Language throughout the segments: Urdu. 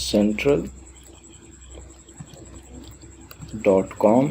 central.com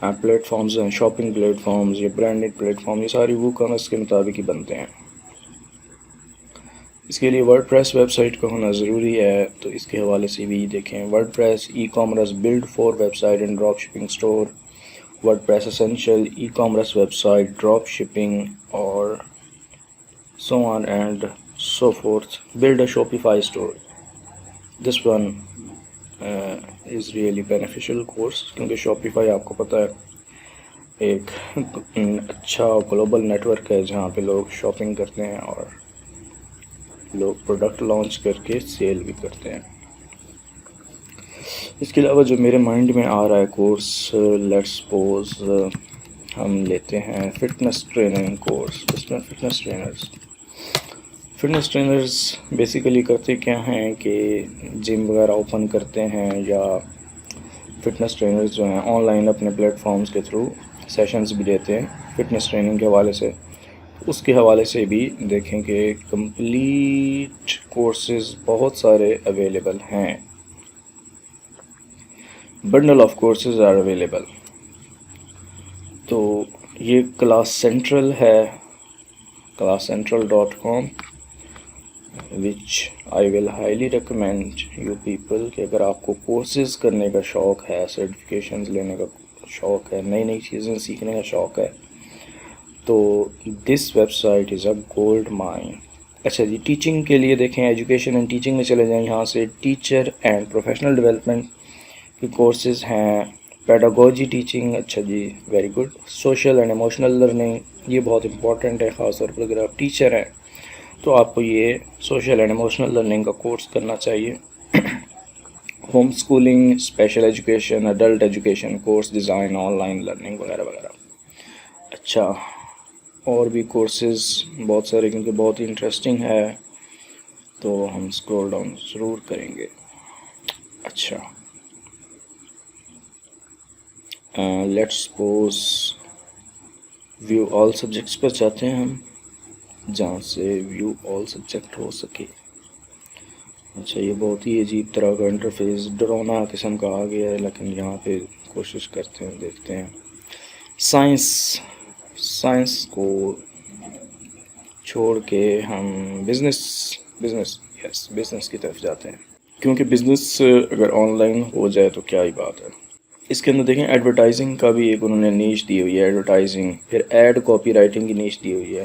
پلیٹ فارمز ہیں، شاپنگ پلیٹ فارمز یا برانڈڈ پلیٹ فارم، یہ ساری وو کامرس کے مطابق ہی بنتے ہیں. اس کے لیے ورڈ پریس ویب سائٹ کا ہونا ضروری ہے، تو اس کے حوالے سے بھی دیکھیں. WordPress e commerce build for website and drop shipping store, WordPress essential e commerce website drop shipping اور so on and so forth. Build a Shopify store. This one is really beneficial course کیونکہ Shopify آپ کو پتہ ہے ایک اچھا گلوبل نیٹ ورک ہے جہاں پہ لوگ شاپنگ کرتے ہیں اور لوگ پروڈکٹ لانچ کر کے سیل بھی کرتے ہیں. اس کے علاوہ جو میرے مائنڈ میں آ رہا ہے کورس، لیٹس سپوز ہم لیتے ہیں فٹنس ٹریننگ کورس. اس میں فٹنس ٹرینرز بیسیکلی کرتے کیا ہیں کہ جم وغیرہ اوپن کرتے ہیں، یا فٹنس ٹرینرز جو ہیں آن لائن اپنے پلیٹ فارمز کے تھرو سیشنز بھی دیتے ہیں فٹنس ٹریننگ کے حوالے سے. اس کے حوالے سے بھی دیکھیں کہ کمپلیٹ کورسز بہت سارے اویلیبل ہیں. Bundle of courses are available. تو یہ کلاس سینٹرل ہے، classcentral.com which I will highly recommend you people کہ اگر آپ کو کورسز کرنے کا شوق ہے، سرٹیفکیشنز لینے کا شوق ہے، نئی نئی چیزیں سیکھنے کا شوق ہے، تو this website is a gold mine. اچھا جی، ٹیچنگ کے لیے دیکھیں ایجوکیشن اینڈ ٹیچنگ میں چلے جائیں. یہاں سے ٹیچر اینڈ پروفیشنل ڈیولپمنٹ کے کورسز ہیں. پیڈاگوجی ٹیچنگ، اچھا جی very good. Social and emotional learning, یہ بہت امپورٹنٹ ہے، خاص طور پر اگر آپ ٹیچر ہیں تو آپ کو یہ سوشل اینڈ ایموشنل لرننگ کا کورس کرنا چاہیے. Home schooling, special education, adult education course design, on line learning وغیرہ وغیرہ. اچھا، اور بھی کورسز بہت سارے کیونکہ بہت انٹرسٹنگ ہے تو ہم اسکرول ڈاؤن ضرور کریں گے. اچھا، let's suppose view all subjects پر چاہتے ہیں ہم، جہاں سے ویو آل سبجیکٹ ہو سکے. اچھا، یہ بہت ہی عجیب طرح کا انٹرفیس، ڈراؤنا قسم کا آ گیا ہے، لیکن یہاں پہ کوشش کرتے ہیں، دیکھتے ہیں. سائنس کو چھوڑ کے ہم بزنس کی طرف جاتے ہیں، کیونکہ بزنس اگر آن لائن ہو جائے تو کیا ہی بات ہے. اس کے اندر دیکھیں ایڈورٹائزنگ کا بھی ایک انہوں نے نیش دی ہوئی ہے، ایڈورٹائزنگ، پھر ایڈ کاپی رائٹنگ کی نیش دی ہوئی ہے.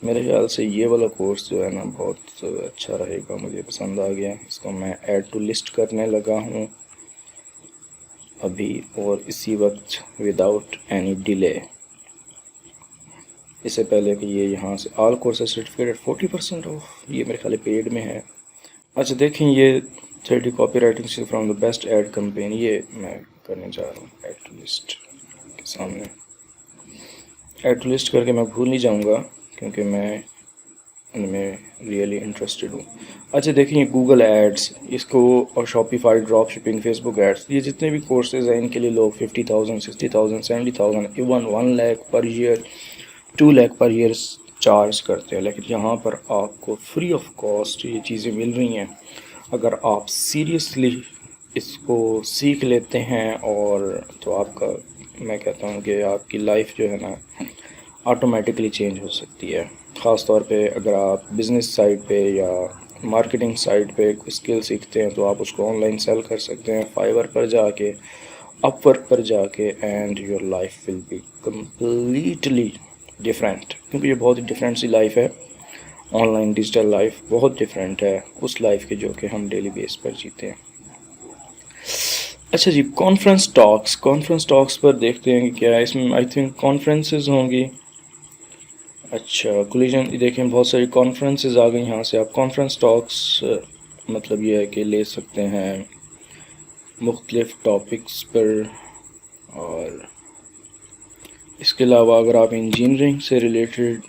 میرے خیال سے یہ والا کورس جو ہے نا بہت اچھا رہے گا، مجھے پسند آ گیا. اس کو میں ایڈ ٹو لسٹ کرنے لگا ہوں ابھی، اور اسی وقت وداؤٹ اینی ڈیلے. اس سے پہلے کہ یہ یہاں سے آل کورسز سرٹیفکیٹ 40% آف، یہ میرے خیال پیڈ میں ہے. اچھا دیکھیں، یہ 30 copywriting from the best ad campaign, یہ میں کرنے جا رہا ہوں ایڈ ٹو لسٹ کے سامنے. ایڈ ٹو لسٹ کر کے میں بھول نہیں جاؤں گا کیونکہ میں ان میں ریئلی انٹرسٹڈ ہوں. اچھا دیکھیں، یہ گوگل ایڈس، اس کو، اور شاپیفائی ڈراپ شپنگ، فیس بک ایڈس، یہ جتنے بھی کورسز ہیں ان کے لیے لوگ 50,000 60,000 70,000 even 1 lakh per year 2 lakh per year charge کرتے ہیں. لیکن یہاں پر آپ کو فری آف کاسٹ یہ چیزیں مل رہی ہیں اگر آپ سیریسلی اس کو سیکھ لیتے ہیں. اور تو آپ کا، میں کہتا ہوں کہ آپ کی لائف جو ہے نا آٹومیٹکلی چینج ہو سکتی ہے. خاص طور پہ اگر آپ بزنس سائٹ پہ یا مارکیٹنگ سائٹ پہ کوئی اسکل سیکھتے ہیں تو آپ اس کو آن لائن سیل کر سکتے ہیں، فائور پر جا کے، اپ ورک پر جا کے، and your life will be completely different. کیونکہ یہ بہت ہی ڈفرینٹ سی لائف ہے، آن لائن ڈیجیٹل لائف بہت ڈفرینٹ ہے اس لائف کے جو کہ ہم ڈیلی بیس پر جیتے ہیں. اچھا جی، کانفرنس ٹاکس پر دیکھتے ہیں کہ کیا ہے. اس میں آئی تھنک کانفرنسز ہوں گی. اچھا، کولیجن دیکھیں بہت ساری کانفرنسز آ گئی. یہاں سے آپ کانفرنس ٹاکس مطلب یہ ہے کہ لے سکتے ہیں مختلف ٹاپکس پر. اور اس کے علاوہ اگر آپ انجینئرنگ سے ریلیٹڈ،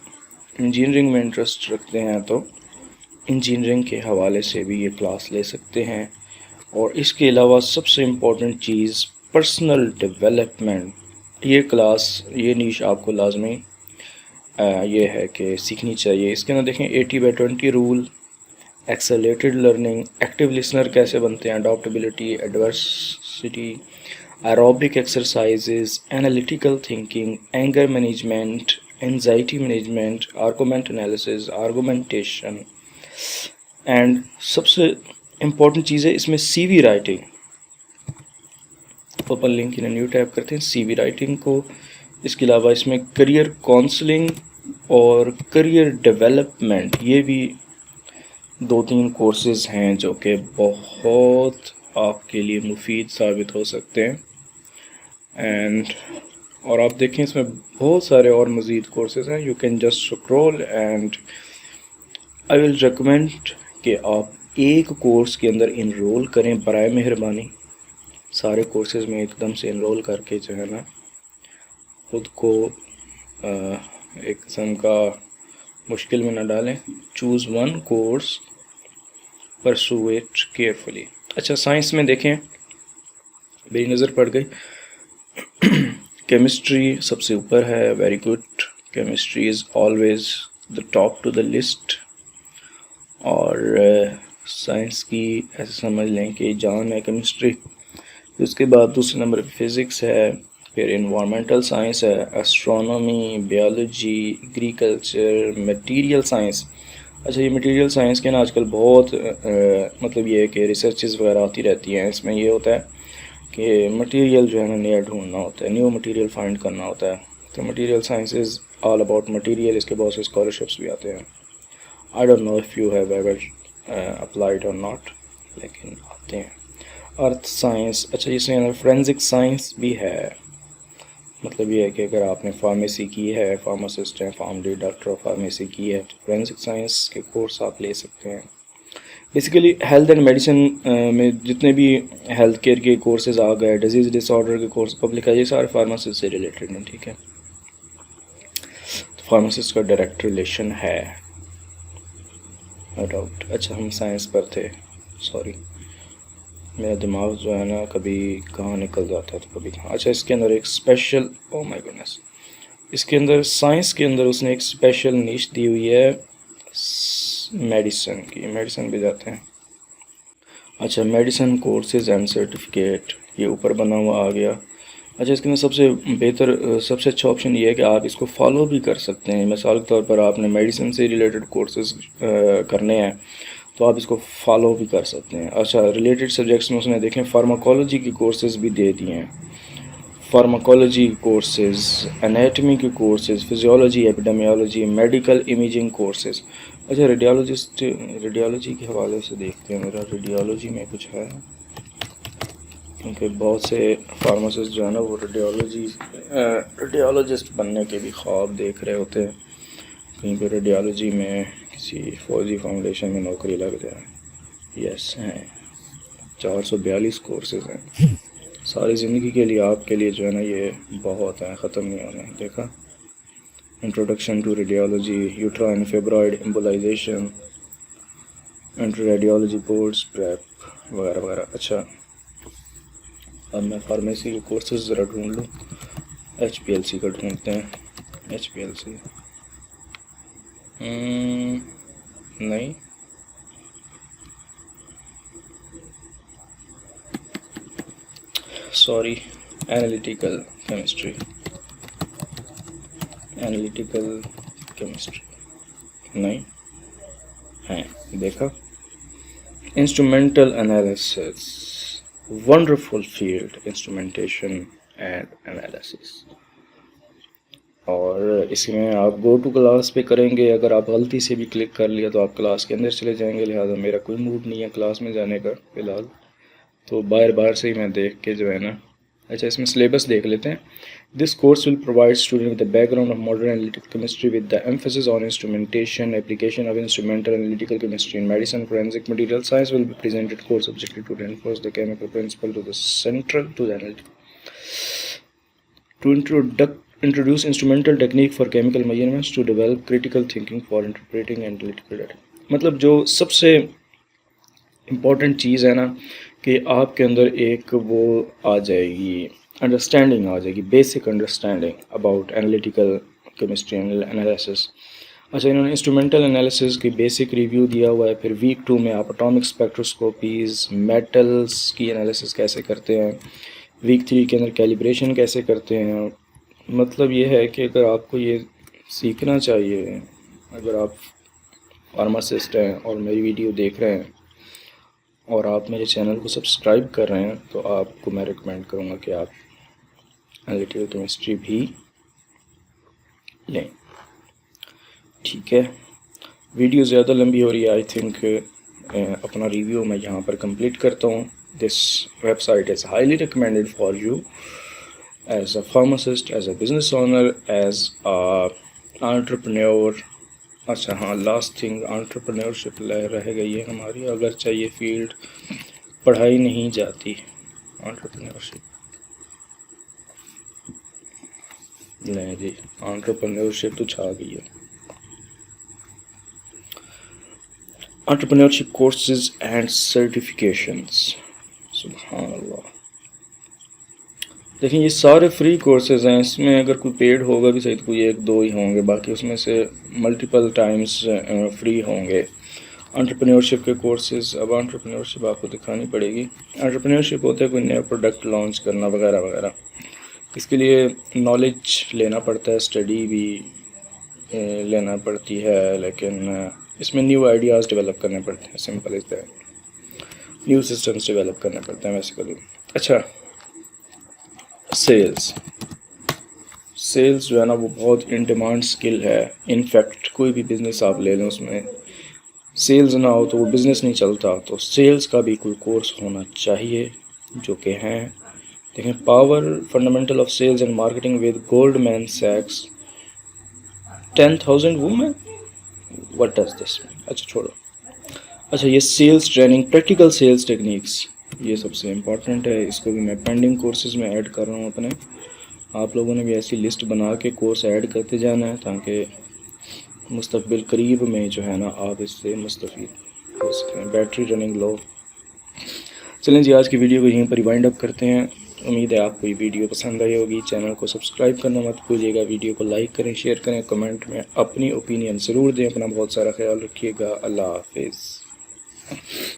انجینئرنگ میں انٹرسٹ رکھتے ہیں تو انجینئرنگ کے حوالے سے بھی یہ کلاس لے سکتے ہیں. اور اس کے علاوہ سب سے امپورٹنٹ چیز پرسنل ڈیولپمنٹ، یہ کلاس، یہ نیش آپ کو لازمی یہ ہے کہ سیکھنی چاہیے. اس کے اندر دیکھیں 80/20 rule, accelerated learning, active listener کیسے بنتے ہیں، adaptability, adversity, aerobic exercises, analytical thinking, anger management, anxiety management, argument analysis, argumentation, and سب سے امپورٹنٹ چیز ہے اس میں C V writing. Open link in new tab کرتے ہیں سی وی رائٹنگ کو. اس کے علاوہ اس میں کریئر کونسلنگ اور کریئر ڈیولپمنٹ، یہ بھی 2-3 کورسز ہیں جو کہ بہت آپ کے لیے مفید ثابت ہو سکتے ہیں. اینڈ اور آپ دیکھیں اس میں بہت سارے اور مزید کورسز ہیں. You can just scroll and I will recommend کہ آپ ایک کورس کے اندر انرول کریں برائے مہربانی. سارے کورسز میں ایک دم سے انرول کر کے جو ہے نا خود کو ایک قسم کا مشکل میں نہ ڈالیں. Choose one course, pursue it carefully. اچھا سائنس میں دیکھیں میری نظر پڑ گئی کیمسٹری سب سے اوپر ہے. Very good. Chemistry is always the top to the list. اور سائنس کی ایسے سمجھ لیں کہ جان ہے کیمسٹری. اس کے بعد دوسرے نمبر پہ فزکس ہے، پھر انوائرمنٹل سائنس ہے، astronomy, biology, agriculture, material science. اچھا یہ میٹیریل سائنس کے نا آج کل بہت مطلب یہ ہے کہ ریسرچز وغیرہ آتی رہتی ہیں. اس میں یہ ہوتا ہے کہ مٹیریل جو ہے نا نیا ڈھونڈنا ہوتا ہے، نیو مٹیریل فائنڈ کرنا ہوتا ہے. تو material science is all about material. اس کے بہت سے اسکالرشپس بھی آتے ہیں. I don't know if you have ever applied or not، لیکن آتے ہیں. ارتھ سائنس، اچھا اس میں فورینزک سائنس بھی ہے. مطلب یہ ہے کہ اگر آپ نے فارمیسی کی ہے، فارماسسٹ ہیں، form D doctor of pharmacy کی ہے تو فورینزک سائنس کے کورس آپ لے سکتے ہیں. بیسیکلی ہیلتھ اینڈ میڈیسن میں جتنے بھی ہیلتھ کیئر کے کورسز آ گئے، ڈیزیز ڈس آرڈر کے کورس پبلک ہے، یہ سارے فارماسسٹ سے ریلیٹڈ ہیں. ٹھیک ہے، فارماسسٹ کا ڈائریکٹ ریلیشن ہے نو ڈاؤٹ. اچھا ہم سائنس پر تھے، سوری میرا دماغ جو ہے نا کبھی کہاں نکل جاتا ہے تو کبھی کہاں. اچھا اس کے اندر ایک اسپیشل، او مائی گڈنس، اس کے اندر سائنس کے اندر اس نے ایک اسپیشل نیش دی ہوئی ہے میڈیسن کی. میڈیسن بھی جاتے ہیں. اچھا میڈیسن کورسز اینڈ سرٹیفکیٹ یہ اوپر بنا ہوا آ گیا. اچھا اس کے اندر سب سے بہتر سب سے اچھا آپشن یہ ہے کہ آپ اس کو فالو بھی کر سکتے ہیں. مثال کے طور پر آپ نے میڈیسن سے ریلیٹڈ کورسز کرنے ہیں تو آپ اس کو فالو بھی کر سکتے ہیں. اچھا ریلیٹڈ سبجیکٹس میں اس نے دیکھیں فارماکولوجی کی کورسز بھی دے دیے ہیں. فارماکولوجی کورسز، انیٹمی کے courses, physiology, epidemiology, medical imaging courses. اچھا ریڈیالوجی کے حوالے سے دیکھتے ہیں. میرا ریڈیالوجی میں کچھ ہے کیونکہ بہت سے فارماسسٹ جو ہے نا وہ ریڈیالوجسٹ بننے کے بھی خواب دیکھ رہے ہوتے ہیں کہیں پہ ریڈیالوجی میں کسی فوجی فاؤنڈیشن میں نوکری لگ جائے. یس ہیں 442 کورسز ہیں. ساری زندگی کے لیے آپ کے لیے جو ہے نا یہ بہت ہیں، ختم نہیں ہونے. دیکھا introduction to radiology, uterine fibroid embolization, inter radiology boards prep وغیرہ وغیرہ. اچھا اب میں فارمیسی کے کورسز ذرا ڈھونڈ لوں. ایچ پی ایل سی کا ڈھونڈتے ہیں. ایچ پی ایل سی نہیں، سوری، اینالیٹیکل کیمسٹری نہیں ہیں. دیکھا instrumental analysis, wonderful field instrumentation and analysis. اور اس میں آپ گو ٹو کلاس پہ کریں گے. اگر آپ غلطی سے بھی کلک کر لیا تو آپ کلاس کے اندر چلے جائیں گے. لہٰذا میرا کوئی موڈ نہیں ہے کلاس میں جانے کا فی الحال، تو باہر سے ہی میں دیکھ کے جو ہے نا. اچھا اس میں سلیبس دیکھ لیتے ہیں. This course will provide student with the background of modern analytical chemistry with the emphasis on instrumentation, application of instrumental analytical chemistry in medicine, forensic, material science will be presented course objective to reinforce the chemical principle to the central to the introduce instrumental technique for chemical measurements to develop critical thinking for interpreting analytical data. مطلب جو سب سے امپورٹنٹ چیز ہے نا کہ آپ کے اندر ایک وہ آ جائے گی، انڈرسٹینڈنگ آ جائے گی، basic understanding about analytical chemistry analysis. اچھا انہوں نے انسٹرومنٹل انالیسس کی بیسک ریویو دیا ہوا ہے. پھر ویک 2 میں آپ اٹامک اسپیکٹروسکوپیز، میٹلس کی انالیسس کیسے کرتے ہیں، ویک 3 کے اندر کیلیبریشن کیسے کرتے ہیں. مطلب یہ ہے کہ اگر آپ کو یہ سیکھنا چاہیے، اگر آپ فارماسسٹ ہیں اور میری ویڈیو دیکھ رہے ہیں اور آپ میرے چینل کو سبسکرائب کر رہے ہیں، تو آپ کو میں ریکمینڈ کروں گا کہ آپ انالیٹیکل کیمسٹری بھی لیں. ٹھیک ہے، ویڈیو زیادہ لمبی ہو رہی ہے، آئی تھنک اپنا ریویو میں یہاں پر کمپلیٹ کرتا ہوں. This website is highly recommended for you as a pharmacist, as a business owner, as a entrepreneur. اچھا ہاں، لاسٹ تھنگ انٹرپرینورشپ رہ گئی ہے ہماری. اگر چاہیے فیلڈ پڑھائی نہیں جاتی، انٹرپرینورشپ نہیں جی، انٹرپرینورشپ تو چھا گئی ہے. انٹرپرینورشپ کورسز اینڈ سرٹیفکیشنز، سبحان اللہ. دیکھیں یہ سارے فری کورسز ہیں، اس میں اگر کوئی پیڈ ہوگا بھی صحیح تو کوئی 1-2 ہی ہوں گے، باقی اس میں سے ملٹیپل ٹائمز فری ہوں گے. انٹرپرینورشپ کے کورسز، اب انٹرپرینورشپ آپ کو دکھانی پڑے گی. انٹرپرینورشپ ہوتا ہے کوئی نیا پروڈکٹ لانچ کرنا وغیرہ وغیرہ. اس کے لیے نالج لینا پڑتا ہے، اسٹڈی بھی لینا پڑتی ہے، لیکن اس میں نیو آئیڈیاز ڈیولپ کرنے پڑتے ہیں. Simple is that, new systems develop کرنے پڑتے ہیں بیسیکلی. اچھا، سیلز جو ہے نا وہ بہت ان ڈیمانڈ اسکل ہے. انفیکٹ کوئی بھی بزنس آپ لے لیں، اس میں سیلز نہ ہو تو وہ بزنس نہیں چلتا. تو سیلز کا بھی کوئی کورس ہونا چاہیے، جو کہ ہیں. دیکھیں، power fundamental of sales and marketing with Goldman سیکس 10,000 وومن. What does this? اچھا چھوڑو. اچھا، یہ sales training, practical sales techniques, یہ سب سے امپورٹنٹ ہے. اس کو بھی میں پینڈنگ کورسز میں ایڈ کر رہا ہوں اپنے. آپ لوگوں نے بھی ایسی لسٹ بنا کے کورس ایڈ کرتے جانا ہے، تاکہ مستقبل قریب میں جو ہے نا آپ اس سے مستفید ہو سکیں. بیٹری رننگ لو. چلیں جی، آج کی ویڈیو کو یہیں پر وائنڈ اپ کرتے ہیں. امید ہے آپ کو یہ ویڈیو پسند آئی ہوگی. چینل کو سبسکرائب کرنا مت بھولیے گا. ویڈیو کو لائک کریں، شیئر کریں، کمنٹ میں اپنی اوپینین ضرور دیں. اپنا بہت سارا خیال رکھیے گا. اللہ حافظ.